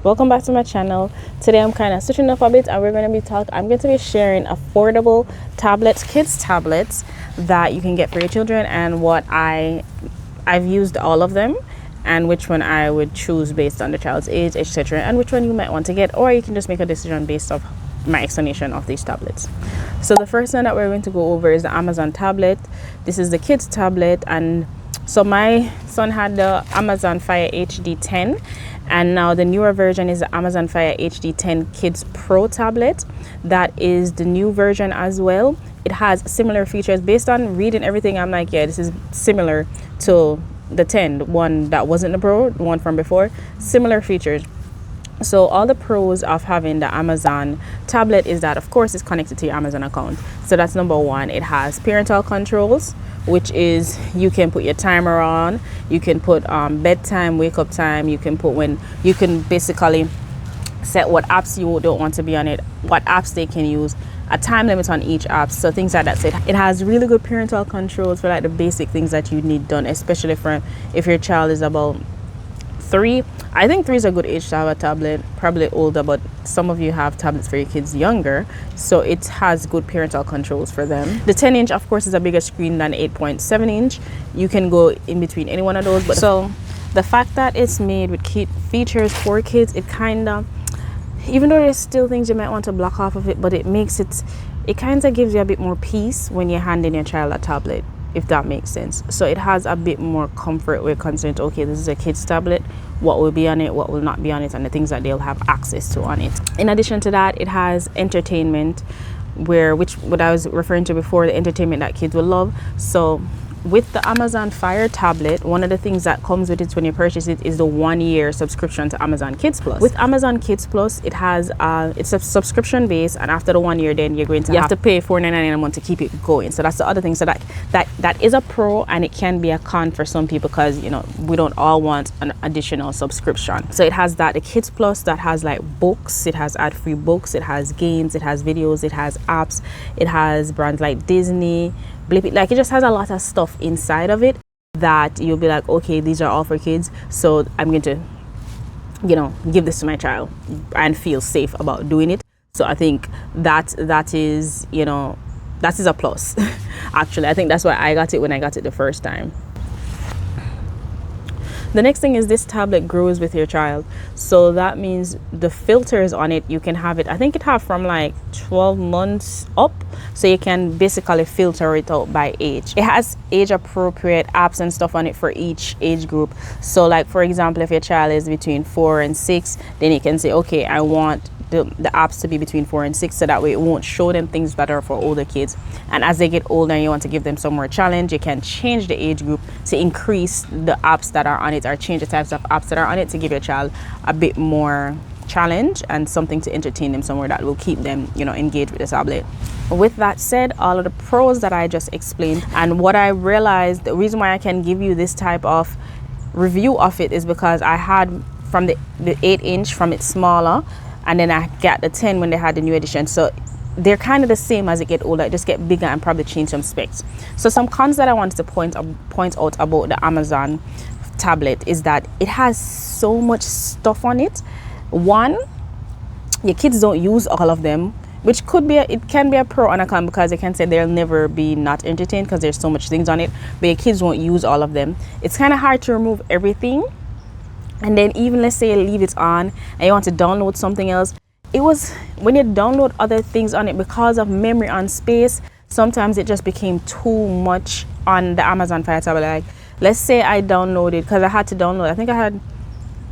Welcome back to my channel. Today I'm kind of switching up a bit and I'm going to be sharing affordable tablets, kids tablets that you can get for your children, and what I've used all of them and which one I would choose based on the child's age, etc., and which one you might want to get, or you can just make a decision based off my explanation of these tablets. So the first one that we're going to go over is the Amazon tablet. This is the kids tablet, and so my son had the Amazon Fire HD 10, and now the newer version is the Amazon Fire HD 10 Kids Pro tablet. That is the new version as well. It has similar features. Based on reading everything, I'm like, yeah, this is similar to the 10, the one that wasn't the Pro, the one from before. Similar features. So all the pros of having the Amazon tablet is that, of course, it's connected to your Amazon account. So that's number one. It has parental controls, which is you can put your timer on, you can put bedtime, wake up time, you can basically set what apps you don't want to be on it, what apps they can use, a time limit on each app, so things like that. So it has really good parental controls for like the basic things that you need done, especially for if your child is about 3. I think 3 is a good age to have a tablet, probably older, but some of you have tablets for your kids younger, so it has good parental controls for them. The 10-inch, of course, is a bigger screen than 8.7-inch. You can go in between any one of those, but so the fact that it's made with features for kids, it kind of, even though there's still things you might want to block off of it, but it kind of gives you a bit more peace when you're handing your child a tablet, if that makes sense. So it has a bit more comfort where concerned, okay, this is a kid's tablet, what will be on it, what will not be on it, and the things that they'll have access to on it. In addition to that, it has entertainment, what I was referring to before, the entertainment that kids will love. So with the Amazon Fire tablet, one of the things that comes with it when you purchase it is the 1-year subscription to Amazon Kids Plus. With Amazon Kids Plus, it has it's a subscription base, and after the 1 year, then you have to pay $4.99 a month to keep it going. So that's the other thing. So that is a pro, and it can be a con for some people because, you know, we don't all want an additional subscription. So it has that, the Kids Plus, that has like books, it has ad-free books, it has games, it has videos, it has apps, it has brands like Disney, like it just has a lot of stuff inside of it that you'll be like, okay, these are all for kids, so I'm going to, you know, give this to my child and feel safe about doing it. So I think that is, you know, that is a plus. Actually, I think that's why I got it when I got it the first time. The next thing is this tablet grows with your child. So that means the filters on it, you can have it, I think it have from like 12 months up. So you can basically filter it out by age. It has age appropriate apps and stuff on it for each age group. So like, for example, if your child is between 4 and 6, then you can say, okay, I want the apps to be between 4 and 6, so that way it won't show them things that are for older kids. And as they get older and you want to give them some more challenge, you can change the age group to increase the apps that are on it, or change the types of apps that are on it to give your child a bit more challenge and something to entertain them somewhere that will keep them, you know, engaged with the tablet. With that said, all of the pros that I just explained, and what I realized, the reason why I can give you this type of review of it is because I had from the 8-inch, from it smaller, and then I got the 10 when they had the new edition. So they're kind of the same as it get older, just get bigger and probably change some specs. So some cons that I wanted to point out about the Amazon tablet is that it has so much stuff on it. One, your kids don't use all of them, which it can be a pro and a con, because they can say they'll never be not entertained because there's so much things on it, but your kids won't use all of them. It's kind of hard to remove everything. And then even let's say you leave it on and you want to download something else, when you download other things on it, because of memory and space, sometimes it just became too much on the Amazon Fire tablet. Like, let's say I downloaded, because I had to download, I think I had,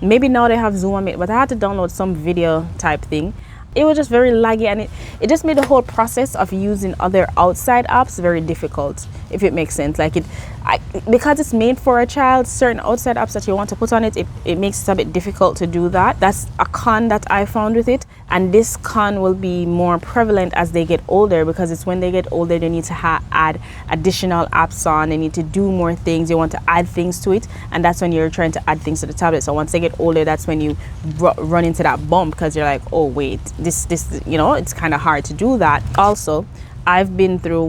maybe now they have Zoom on it, but I had to download some video type thing. It was just very laggy, and it just made the whole process of using other outside apps very difficult, if it makes sense. Like because it's made for a child, certain outside apps that you want to put on it, it makes it a bit difficult to do that. That's a con that I found with it, and this con will be more prevalent as they get older, because it's when they get older they need to add additional apps on, they need to do more things, you want to add things to it, and that's when you're trying to add things to the tablet. So once they get older, that's when you run into that bump, because you're like, oh wait, this you know, it's kind of hard to do that. Also, I've been through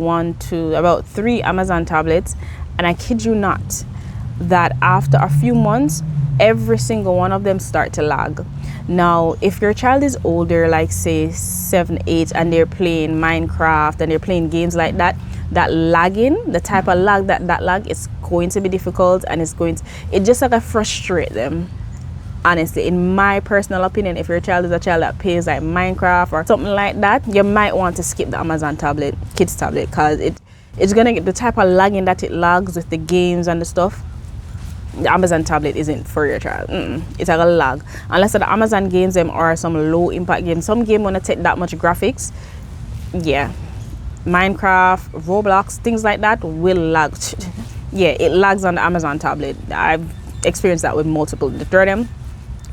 about 3 Amazon tablets, and I kid you not, that after a few months, every single one of them start to lag. Now if your child is older, like say 7, 8, and they're playing Minecraft and they're playing games like that, that lagging, the type of lag, that lag is going to be difficult, and it just like frustrate them. Honestly, in my personal opinion, if your child is a child that plays like Minecraft or something like that, you might want to skip the Amazon tablet, kids tablet, because it's gonna get the type of lagging that it lags with the games and the stuff. The Amazon tablet isn't for your child. It's like a lag, unless the Amazon games them are some low impact games. Some game wanna take that much graphics, yeah. Minecraft, ROBLOX, things like that will lag. Yeah, it lags on the Amazon tablet. I've experienced that with multiple. The third them,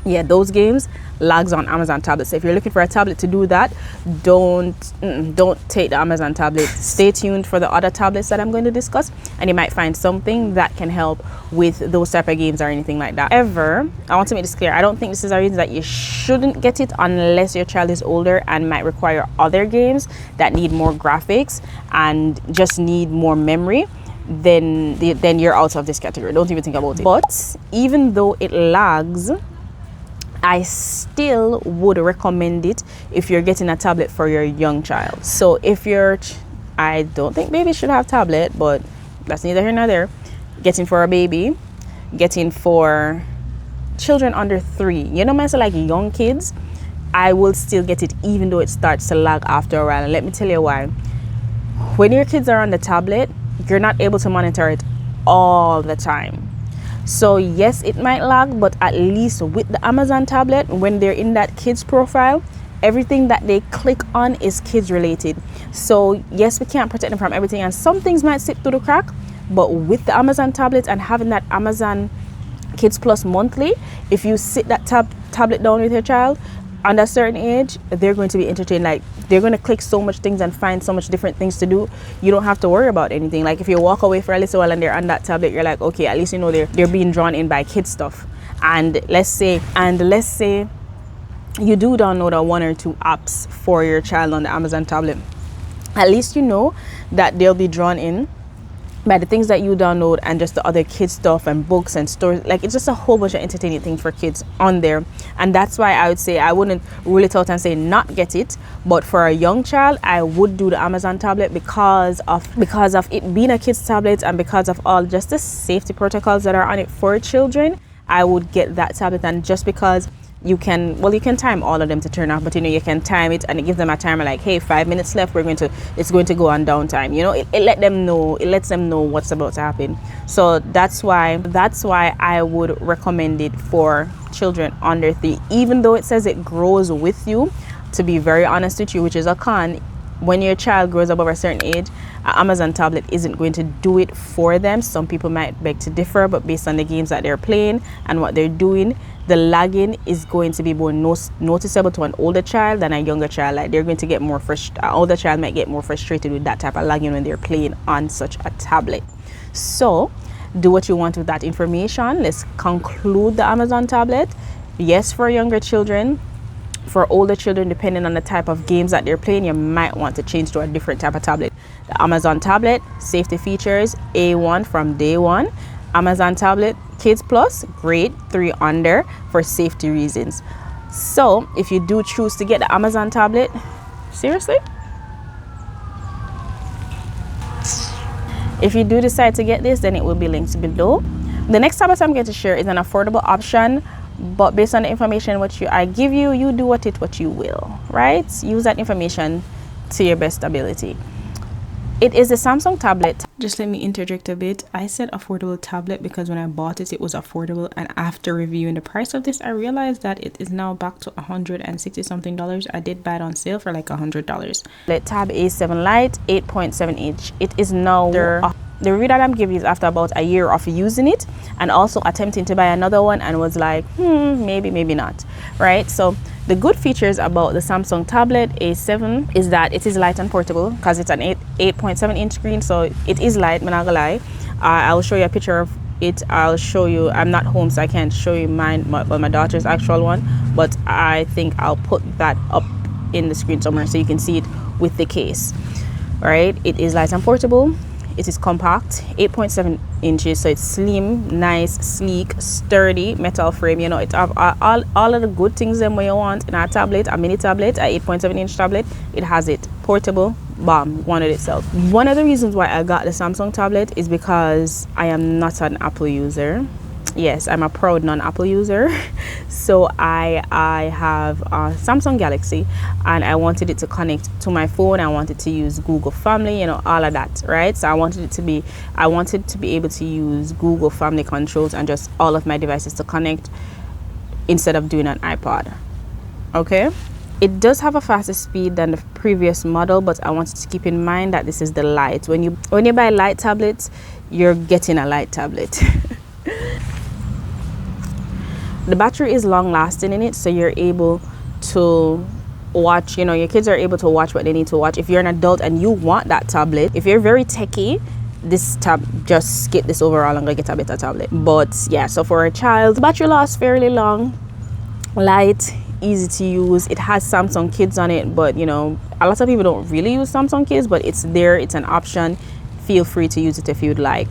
yeah, those games lags on Amazon tablets. So if you're looking for a tablet to do that, don't take the Amazon tablet. Stay tuned for the other tablets that I'm going to discuss, and you might find something that can help with those type of games or anything like that. However, I want to make this clear, I don't think this is a reason that you shouldn't get it unless your child is older and might require other games that need more graphics and just need more memory. Then you're out of this category. Don't even think about it. But even though it lags, I still would recommend it if you're getting a tablet for your young child. So if I don't think babies should have tablet, but that's neither here nor there. Getting for a baby, getting for children under 3, you know, myself, like young kids, I will still get it even though it starts to lag after a while. And let me tell you why. When your kids are on the tablet, you're not able to monitor it all the time. So yes, it might lag, but at least with the Amazon tablet, when they're in that kids profile, everything that they click on is kids related. So yes, we can't protect them from everything, and some things might slip through the crack, but with the Amazon tablet and having that Amazon Kids Plus monthly, if you sit that tablet down with your child under a certain age, they're going to be entertained. Like, they're going to click so much things and find so much different things to do. You don't have to worry about anything. Like, if you walk away for a little while and they're on that tablet, you're like, okay, at least you know they're being drawn in by kid stuff. And let's say you do download 1 or 2 apps for your child on the Amazon tablet. At least you know that they'll be drawn in by the things that you download and just the other kids stuff and books and stories. Like, it's just a whole bunch of entertaining things for kids on there. And that's why I would say I wouldn't rule it out and say not get it, but for a young child I would do the Amazon tablet because of it being a kids tablet, and because of all just the safety protocols that are on it for children. I would get that tablet. And just because you can time all of them to turn off, but you know, you can time it and it gives them a timer like, hey, 5 minutes left, it's going to go on downtime. You know, it lets them know what's about to happen. So that's why I would recommend it for children under 3, even though it says it grows with you. To be very honest with you, which is a con, when your child grows above a certain age, an Amazon tablet isn't going to do it for them. Some people might beg to differ, but based on the games that they're playing and what they're doing, the lagging is going to be more noticeable to an older child than a younger child. Like, they're going to get more frustrated. An older child might get more frustrated with that type of lagging when they're playing on such a tablet. So do what you want with that information. Let's conclude the Amazon tablet. Yes, for younger children. For older children, depending on the type of games that they're playing, you might want to change to a different type of tablet. The Amazon tablet, safety features, A1 from day one. Amazon tablet, Kids Plus, grade 3 under for safety reasons. So if you do choose to get the Amazon tablet, seriously? If you do decide to get this, then it will be linked below. The next tablet I'm going to share is an affordable option, but based on the information I give you, you do what you will, right? Use that information to your best ability. It is a Samsung tablet. Just let me interject a bit. I said affordable tablet because when I bought it, it was affordable, and after reviewing the price of this, I realized that it is now back to $160 something. I did buy it on sale for like $100. Tab A7 Lite 8.7 inch. It is now the review that I'm giving is after about a year of using it and also attempting to buy another one, and was like, maybe not, right? So the good features about the Samsung tablet A7 is that it is light and portable because it's an 8.7 inch screen, so it is light. I'm not gonna lie. I'll show you a picture of it. I'll show you. I'm not home, so I can't show you my daughter's actual one, but I think I'll put that up in the screen somewhere so you can see it with the case. All right, it is light and portable. It is compact, 8.7 inches, so it's slim, nice, sleek, sturdy, metal frame. You know, it have all of the good things them where you want in a tablet, a mini tablet, a 8.7-inch tablet. It has it. Portable, bomb, one in itself. One of the reasons why I got the Samsung tablet is because I am not an Apple user. Yes, I'm a proud non-Apple user. So I have a Samsung Galaxy, and I wanted it to connect to my phone. I wanted to use Google Family, you know, all of that, right? So I wanted to be able to use Google Family controls and just all of my devices to connect instead of doing an iPod. Okay. It does have a faster speed than the previous model, but I wanted to keep in mind that this is the LITE. When you buy LITE tablets, you're getting a LITE tablet. The battery is long lasting in it, so you're able to watch, you know, your kids are able to watch what they need to watch. If you're an adult and you want that tablet, if you're very techie, just skip this overall and go get a better tablet. But yeah, so for a child, the battery lasts fairly long, light, easy to use. It has Samsung Kids on it, but you know, a lot of people don't really use Samsung Kids, but it's there, it's an option. Feel free to use it if you'd like.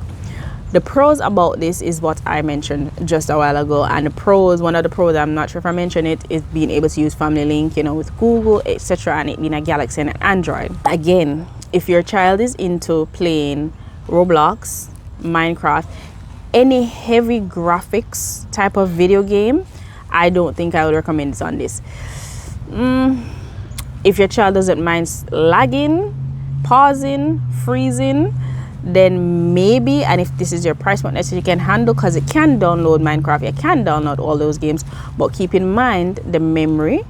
The pros about this is what I mentioned just a while ago, and the pros, one of the pros, I'm not sure if I mentioned it, is being able to use Family Link, you know, with Google, etc., and it being a Galaxy and an Android. Again, if your child is into playing Roblox, Minecraft, any heavy graphics type of video game, I don't think I would recommend this on this. If your child doesn't mind lagging, pausing, freezing, then maybe, and if this is your price point that you can handle, because it can download Minecraft, you can download all those games, but keep in mind the memory,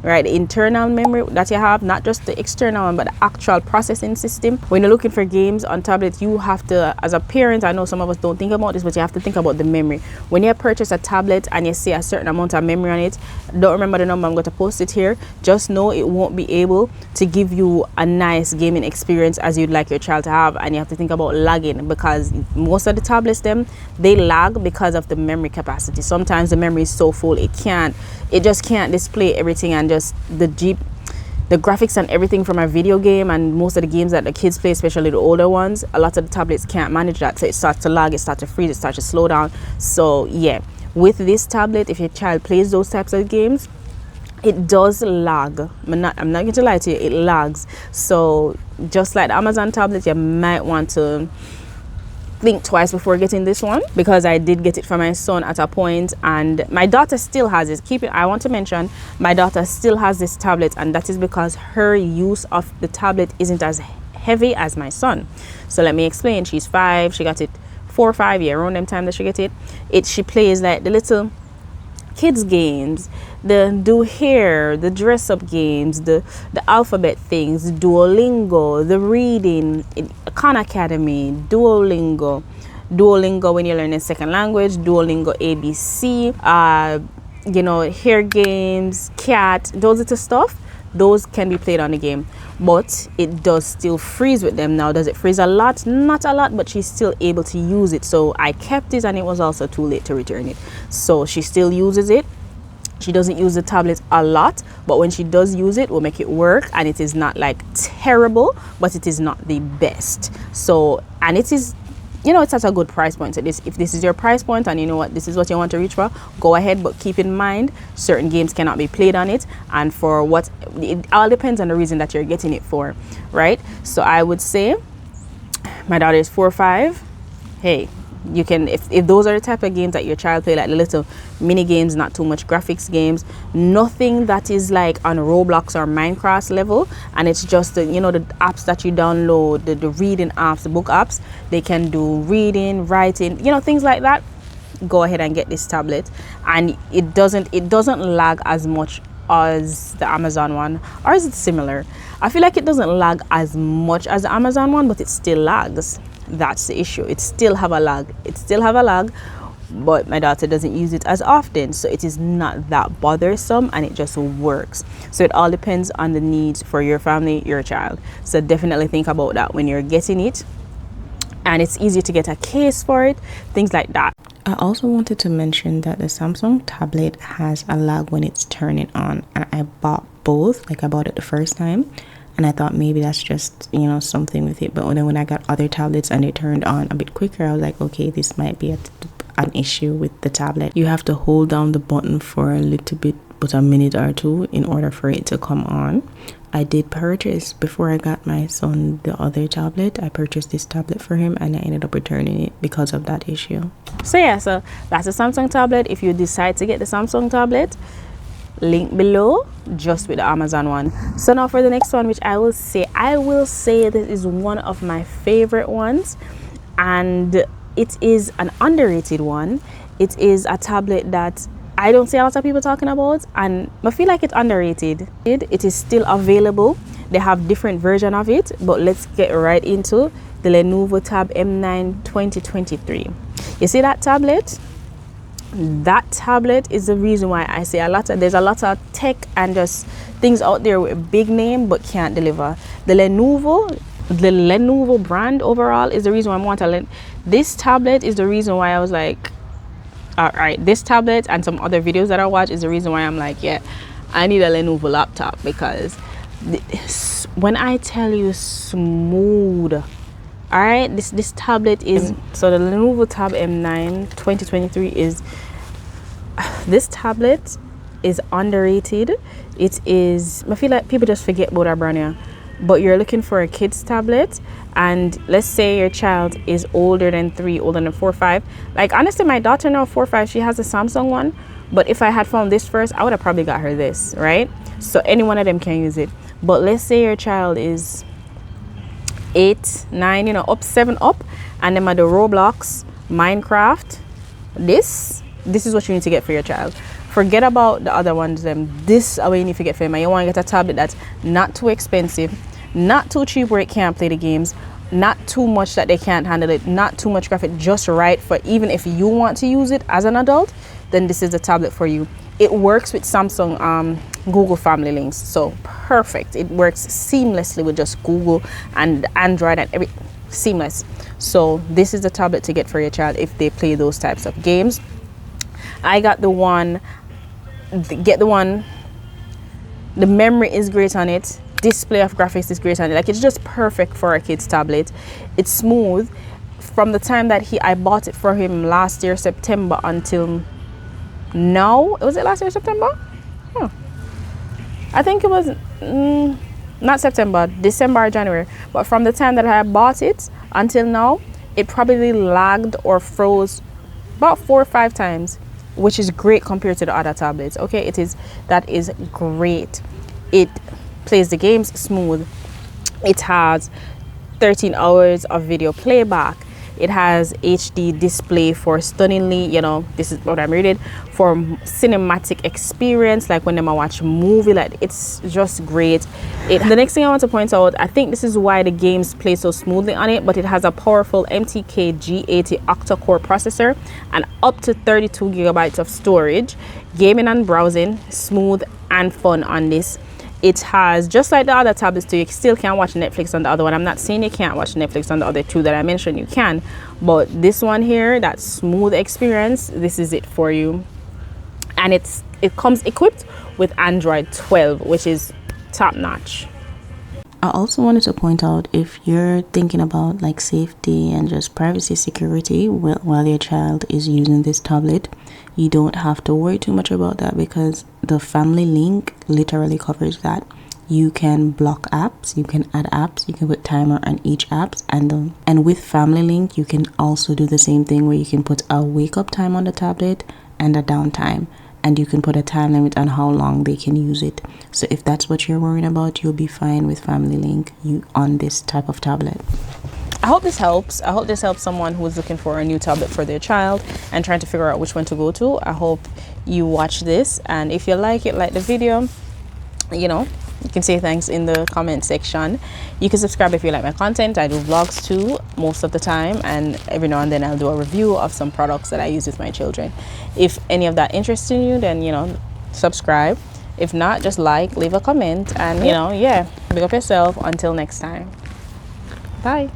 right? The internal memory that you have, not just the external one, but the actual processing system. When you're looking for games on tablet, you have to, as a parent, I know some of us don't think about this, but you have to think about the memory. When you purchase a tablet and you see a certain amount of memory on it, don't remember the number, I'm going to post it here, just know it won't be able to give you a nice gaming experience as you'd like your child to have. And you have to think about lagging, because most of the tablets, they lag because of the memory capacity. Sometimes the memory is so full, it just can't display everything, and just the graphics and everything from a video game, and most of the games that the kids play, especially the older ones, a lot of the tablets can't manage that, so it starts to lag, it starts to freeze, it starts to slow down. So yeah, with this tablet, if your child plays those types of games, it does lag. I'm not going to lie to you, it lags. So just like the Amazon tablet, you might want to think twice before getting this one, because I did get it for my son at a point, and my daughter still has it. I want to mention, my daughter still has this tablet, and that is because her use of the tablet isn't as heavy as my son. So let me explain. She's 5, she got it 4 or 5 years around them time that she get it. She plays like the little kids games, the do hair, the dress up games, the alphabet things, Duolingo, the reading, Khan Academy, Duolingo when you learn a second language, Duolingo ABC, you know, hair games, cat, those little stuff, those can be played on the game. But it does still freeze with them. Now, does it freeze a lot? Not a lot, but she's still able to use it. So I kept it, and it was also too late to return it. So she still uses it. She doesn't use the tablet a lot, but when she does use it, we'll make it work. And it is not like terrible, but it is not the best. So, and it is, you know, it's at a good price point. So if this is your price point and you know what, this is what you want to reach for, go ahead, but keep in mind certain games cannot be played on it, and for what, it all depends on the reason that you're getting it for, right? So I would say my daughter is 4 or 5. Hey, you can, if those are the type of games that your child play, like the little mini games, not too much graphics games, nothing that is like on Roblox or Minecraft level, and it's just the, you know, the apps that you download, the reading apps, the book apps, they can do reading, writing, you know, things like that. Go ahead and get this tablet, and it doesn't lag as much as the Amazon one, or is it similar? I feel like it doesn't lag as much as the Amazon one, but it still lags. That's the issue. It still have a lag, but my daughter doesn't use it as often, so it is not that bothersome, and it just works. So it all depends on the needs for your family, your child. So definitely think about that when you're getting it, and it's easy to get a case for it, things like that. I also wanted to mention that the Samsung tablet has a lag when it's turning on, and I bought both. Like, I bought it the first time and I thought maybe that's just, you know, something with it. But then when I got other tablets and they turned on a bit quicker, I was like, okay, this might be an issue with the tablet. You have to hold down the button for a little bit, but a minute or two, in order for it to come on. I did purchase, before I got my son the other tablet, I purchased this tablet for him, and I ended up returning it because of that issue. So yeah, so that's a Samsung tablet. If you decide to get the Samsung tablet, link below, just with the Amazon one. So now for the next one, which I will say this is one of my favorite ones, and it is an underrated one. It is a tablet that I don't see a lot of people talking about, and I feel like it's underrated. It is still available. They have different version of it, but let's get right into the Lenovo Tab M9 2023. You see that tablet? That tablet is the reason why I say there's a lot of tech and just things out there with a big name but can't deliver. The Lenovo brand overall is the reason why I want to this tablet is the reason why I was like, all right, this tablet and some other videos that I watch is the reason why I'm like, yeah, I need a Lenovo laptop, because when I tell you smooth, all right, this tablet is, so the Lenovo Tab M9 2023 is, this tablet is underrated. It is, I feel like people just forget about our brand here. But you're looking for a kid's tablet, and let's say your child is older than 3, older than 4 or 5. Like honestly, my daughter now 4 or 5, she has a Samsung one, but if I had found this first, I would have probably got her this, right? So any one of them can use it. But let's say your child is 8, 9, you know, up 7 up, and them are the ROBLOX, MINDCRAFT. This is what you need to get for your child. Forget about the other ones. This is what you need to get for them. You want to get a tablet that's not too expensive, not too cheap where it can't play the games, not too much that they can't handle it, not too much graphic, just right for even if you want to use it as an adult, then this is the tablet for you. It works with Samsung Google Family Links, so perfect. It works seamlessly with just Google and Android and every seamless. So this is the tablet to get for your child if they play those types of games. I got the one. Get the one. The memory is great on it. Display of graphics is great on it. Like, it's just perfect for a kid's tablet. It's smooth. From the time that I bought it for him last year September until now. Was it last year September? Huh. I think it was not September, December or January. But from the time that I bought it until now, it probably lagged or froze about 4 or 5 times, which is great compared to the other tablets. Okay, that is great. It plays the games smooth. It has 13 hours of video playback. It has HD display for stunningly, you know, this is what I'm reading, for cinematic experience, like when I watch a movie. Like, it's just great. The next thing I want to point out, I think this is why the games play so smoothly on it, but it has a powerful MTK G80 octa-core processor and up to 32 gigabytes of storage. Gaming and browsing smooth and fun on this. It has, just like the other tablets too, you still can watch Netflix on the other one. I'm not saying you can't watch Netflix on the other two that I mentioned, you can. But this one here, that smooth experience, this is it for you. And it comes equipped with Android 12, which is top notch. I also wanted to point out, if you're thinking about like safety and just privacy security while your child is using this tablet, you don't have to worry too much about that, because the family link literally covers that. You can block apps, you can add apps, you can put timer on each apps, and with family link you can also do the same thing where you can put a wake up time on the tablet and a downtime, and you can put a time limit on how long they can use it. So if that's what you're worrying about, you'll be fine with family link on this type of tablet. I hope this helps. I hope this helps someone who's looking for a new tablet for their child and trying to figure out which one to go to. I hope you watch this, and if you like it, like the video, you know, you can say thanks in the comment section. You can subscribe if you like my content. I do vlogs too most of the time, and every now and then I'll do a review of some products that I use with my children. If any of that interests you, then, you know, subscribe. If not, just like, leave a comment, and, you know, yeah, big up yourself. Until next time, bye.